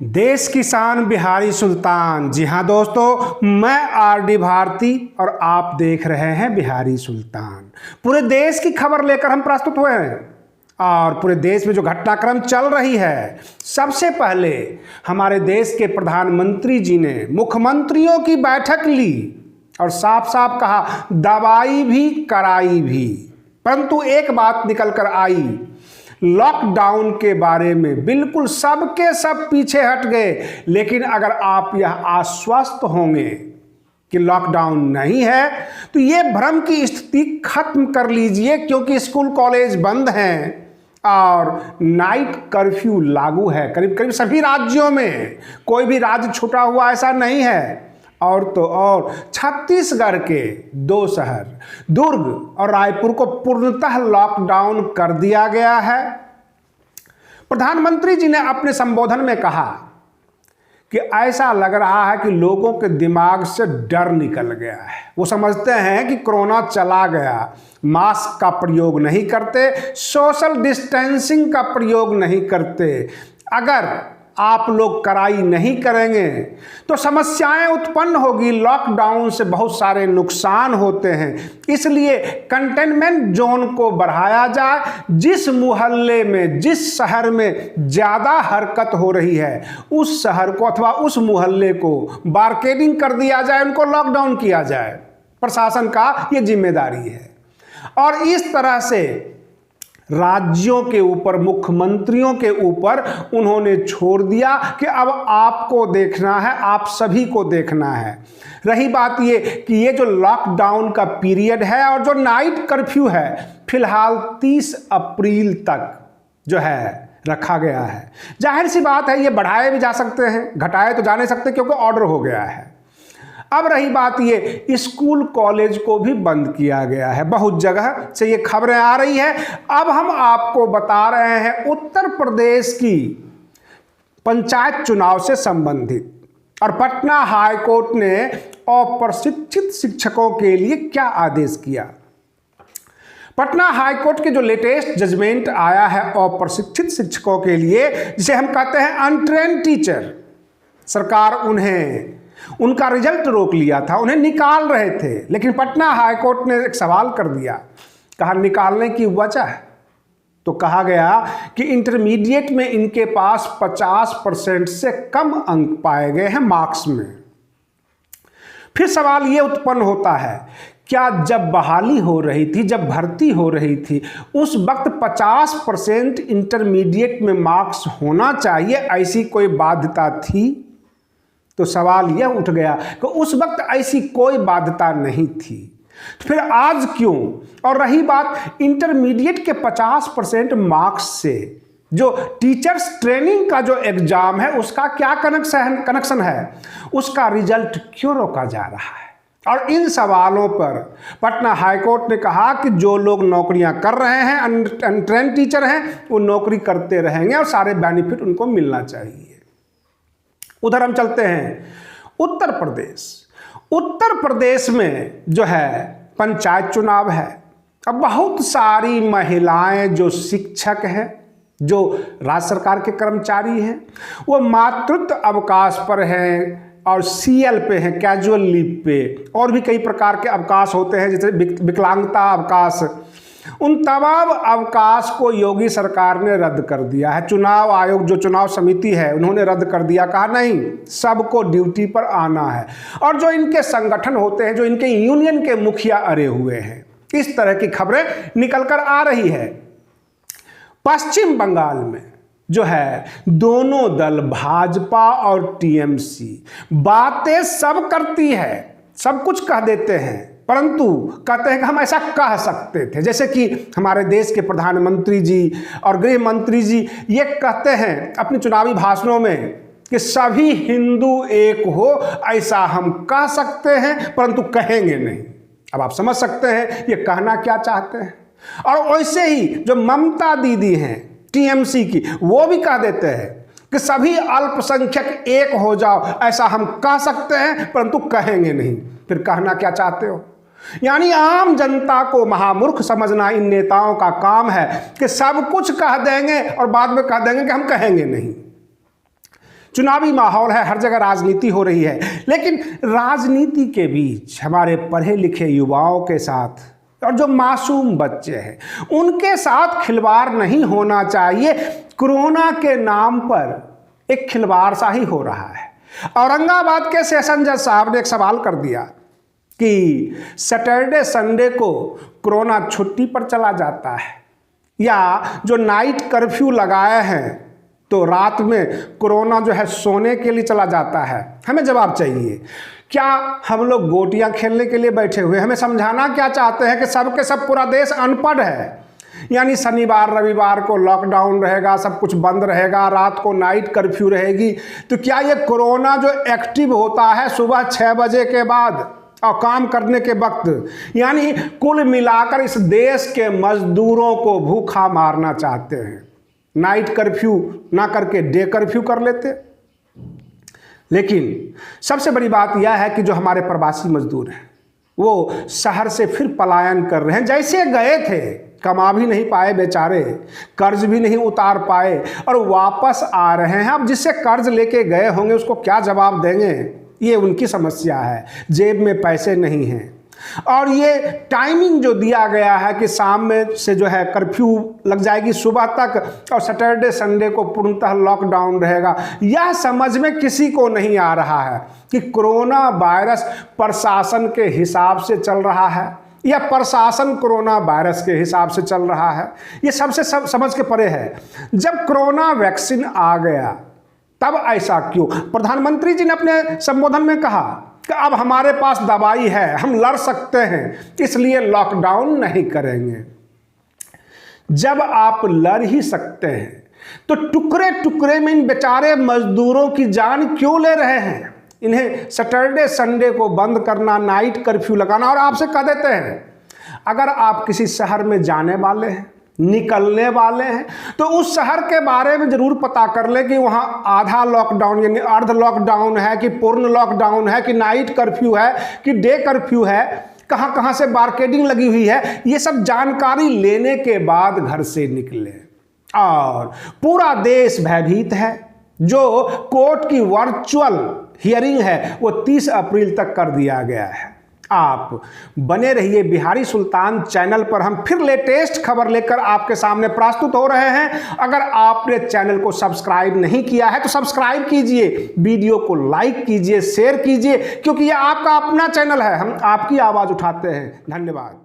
देश की शान बिहारी सुल्तान। जी हाँ दोस्तों, मैं आरडी भारती और आप देख रहे हैं बिहारी सुल्तान। पूरे देश की खबर लेकर हम प्रस्तुत हुए हैं और पूरे देश में जो घटनाक्रम चल रही है, सबसे पहले हमारे देश के प्रधानमंत्री जी ने मुख्यमंत्रियों की बैठक ली और साफ साफ कहा दवाई भी कराई भी, परंतु एक बात निकल कर आई, लॉकडाउन के बारे में बिल्कुल सबके सब पीछे हट गए। लेकिन अगर आप यह आश्वस्त होंगे कि लॉकडाउन नहीं है तो ये भ्रम की स्थिति खत्म कर लीजिए, क्योंकि स्कूल कॉलेज बंद हैं और नाइट कर्फ्यू लागू है करीब करीब सभी राज्यों में। कोई भी राज्य छूटा हुआ ऐसा नहीं है। और तो और छत्तीसगढ़ के 2 शहर दुर्ग और रायपुर को पूर्णतः लॉकडाउन कर दिया गया है। प्रधानमंत्री जी ने अपने संबोधन में कहा कि ऐसा लग रहा है कि लोगों के दिमाग से डर निकल गया है। वो समझते हैं कि कोरोना चला गया, मास्क का प्रयोग नहीं करते, सोशल डिस्टेंसिंग का प्रयोग नहीं करते। अगर आप लोग कड़ाई नहीं करेंगे तो समस्याएं उत्पन्न होगी। लॉकडाउन से बहुत सारे नुकसान होते हैं, इसलिए कंटेनमेंट जोन को बढ़ाया जाए। जिस मोहल्ले में, जिस शहर में ज़्यादा हरकत हो रही है, उस शहर को अथवा उस मोहल्ले को बारकोडिंग कर दिया जाए, उनको लॉकडाउन किया जाए। प्रशासन का ये जिम्मेदारी है। और इस तरह से राज्यों के ऊपर, मुख्यमंत्रियों के ऊपर उन्होंने छोड़ दिया कि अब आपको देखना है, आप सभी को देखना है। रही बात ये कि ये जो लॉकडाउन का पीरियड है और जो नाइट कर्फ्यू है, फिलहाल 30 अप्रैल तक जो है रखा गया है। जाहिर सी बात है, ये बढ़ाए भी जा सकते हैं, घटाए तो जा नहीं सकते क्योंकि ऑर्डर हो गया है। अब रही बात ये, स्कूल कॉलेज को भी बंद किया गया है। बहुत जगह से ये खबरें आ रही है। अब हम आपको बता रहे हैं उत्तर प्रदेश की पंचायत चुनाव से संबंधित, और पटना हाई कोर्ट ने अप्रशिक्षित शिक्षकों के लिए क्या आदेश किया। पटना हाई कोर्ट के जो लेटेस्ट जजमेंट आया है अप्रशिक्षित शिक्षकों के लिए, जिसे हम कहते हैं अनट्रेन्ड टीचर, सरकार उनका रिजल्ट रोक लिया था, उन्हें निकाल रहे थे। लेकिन पटना हाई कोर्ट ने एक सवाल कर दिया, कहा निकालने की वजह, तो कहा गया कि इंटरमीडिएट में इनके पास 50% से कम अंक पाए गए हैं मार्क्स में। फिर सवाल ये उत्पन्न होता है, क्या जब बहाली हो रही थी, जब भर्ती हो रही थी, उस वक्त 50% इंटरमीडिएट में मार्क्स होना चाहिए, ऐसी कोई बाध्यता थी? तो सवाल यह उठ गया कि उस वक्त ऐसी कोई बाध्यता नहीं थी, तो फिर आज क्यों? और रही बात इंटरमीडिएट के 50% मार्क्स से जो टीचर्स ट्रेनिंग का जो एग्जाम है, उसका क्या कनेक्शन है, उसका रिजल्ट क्यों रोका जा रहा है? और इन सवालों पर पटना हाईकोर्ट ने कहा कि जो लोग नौकरियां कर रहे हैं, अनट्रेन्ड टीचर हैं, वो नौकरी करते रहेंगे और सारे बेनिफिट उनको मिलना चाहिए। उधर हम चलते हैं उत्तर प्रदेश। उत्तर प्रदेश में जो है पंचायत चुनाव है। अब बहुत सारी महिलाएं जो शिक्षक हैं, जो राज्य सरकार के कर्मचारी हैं, वो मातृत्व अवकाश पर हैं और सीएल पे हैं, कैजुअल लीव पे, और भी कई प्रकार के अवकाश होते हैं, जैसे विकलांगता अवकाश। उन तमाम अवकाश को योगी सरकार ने रद्द कर दिया है। चुनाव आयोग, जो चुनाव समिति है, उन्होंने रद्द कर दिया, कहा नहीं, सबको ड्यूटी पर आना है। और जो इनके संगठन होते हैं, जो इनके यूनियन के मुखिया अड़े हुए हैं, इस तरह की खबरें निकल कर आ रही है। पश्चिम बंगाल में जो है दोनों दल, भाजपा और टीएमसी, बातें सब करती है, सब कुछ कह देते हैं, परंतु कहते हैं कि हम ऐसा कह सकते थे। जैसे कि हमारे देश के प्रधानमंत्री जी और गृह मंत्री जी ये कहते हैं अपने चुनावी भाषणों में कि सभी हिंदू एक हो, ऐसा हम कह सकते हैं, परंतु कहेंगे नहीं। अब आप समझ सकते हैं ये कहना क्या चाहते हैं। और वैसे ही जो ममता दीदी हैं टीएमसी की, वो भी कह देते हैं कि सभी अल्पसंख्यक एक हो जाओ, ऐसा हम कह सकते हैं, परंतु कहेंगे नहीं। फिर कहना क्या चाहते हो? यानी आम जनता को महामूर्ख समझना इन नेताओं का काम है कि सब कुछ कह देंगे और बाद में कह देंगे कि हम कहेंगे नहीं। चुनावी माहौल है, हर जगह राजनीति हो रही है, लेकिन राजनीति के बीच हमारे पढ़े लिखे युवाओं के साथ और जो मासूम बच्चे हैं उनके साथ खिलवाड़ नहीं होना चाहिए। कोरोना के नाम पर एक खिलवाड़ सा ही हो रहा है। औरंगाबाद के सेशन जज साहब ने एक सवाल कर दिया कि सैटरडे संडे को कोरोना छुट्टी पर चला जाता है या जो नाइट कर्फ्यू लगाए हैं तो रात में कोरोना जो है सोने के लिए चला जाता है। हमें जवाब चाहिए। क्या हम लोग गोटियां खेलने के लिए बैठे हुए? हमें समझाना क्या चाहते हैं कि सब के सब पूरा देश अनपढ़ है, यानी शनिवार रविवार को लॉकडाउन रहेगा, सब कुछ बंद रहेगा, रात को नाइट कर्फ्यू रहेगी। तो क्या ये कोरोना जो एक्टिव होता है सुबह 6 बजे के बाद और काम करने के वक्त, यानी कुल मिलाकर इस देश के मजदूरों को भूखा मारना चाहते हैं। नाइट कर्फ्यू ना करके डे कर्फ्यू कर लेते। लेकिन सबसे बड़ी बात यह है कि जो हमारे प्रवासी मजदूर हैं वो शहर से फिर पलायन कर रहे हैं। जैसे गए थे कमा भी नहीं पाए बेचारे, कर्ज भी नहीं उतार पाए और वापस आ रहे हैं। अब जिससे कर्ज लेके गए होंगे उसको क्या जवाब देंगे, ये उनकी समस्या है। जेब में पैसे नहीं हैं और ये टाइमिंग जो दिया गया है कि शाम में से जो है कर्फ्यू लग जाएगी सुबह तक और सैटरडे संडे को पूर्णतः लॉकडाउन रहेगा, यह समझ में किसी को नहीं आ रहा है कि कोरोना वायरस प्रशासन के हिसाब से चल रहा है या प्रशासन कोरोना वायरस के हिसाब से चल रहा है। ये सबसे समझ के परे है। जब कोरोना वैक्सीन आ गया तब ऐसा क्यों? प्रधानमंत्री जी ने अपने संबोधन में कहा कि अब हमारे पास दवाई है, हम लड़ सकते हैं, इसलिए लॉकडाउन नहीं करेंगे। जब आप लड़ ही सकते हैं तो टुकड़े टुकड़े में इन बेचारे मजदूरों की जान क्यों ले रहे हैं? इन्हें सैटरडे संडे को बंद करना, नाइट कर्फ्यू लगाना, और आपसे कह देते हैं अगर आप किसी शहर में जाने वाले हैं, निकलने वाले हैं, तो उस शहर के बारे में जरूर पता कर ले कि वहां आधा लॉकडाउन यानी अर्ध लॉकडाउन है कि पूर्ण लॉकडाउन है कि नाइट कर्फ्यू है कि डे कर्फ्यू है, कहां कहां से बारकोडिंग लगी हुई है। ये सब जानकारी लेने के बाद घर से निकले। और पूरा देश भयभीत है। जो कोर्ट की वर्चुअल हियरिंग है वो 30 अप्रैल तक कर दिया गया है। आप बने रहिए बिहारी सुल्तान चैनल पर। हम फिर लेटेस्ट खबर लेकर आपके सामने प्रस्तुत हो रहे हैं। अगर आपने चैनल को सब्सक्राइब नहीं किया है तो सब्सक्राइब कीजिए, वीडियो को लाइक कीजिए, शेयर कीजिए, क्योंकि यह आपका अपना चैनल है। हम आपकी आवाज उठाते हैं। धन्यवाद।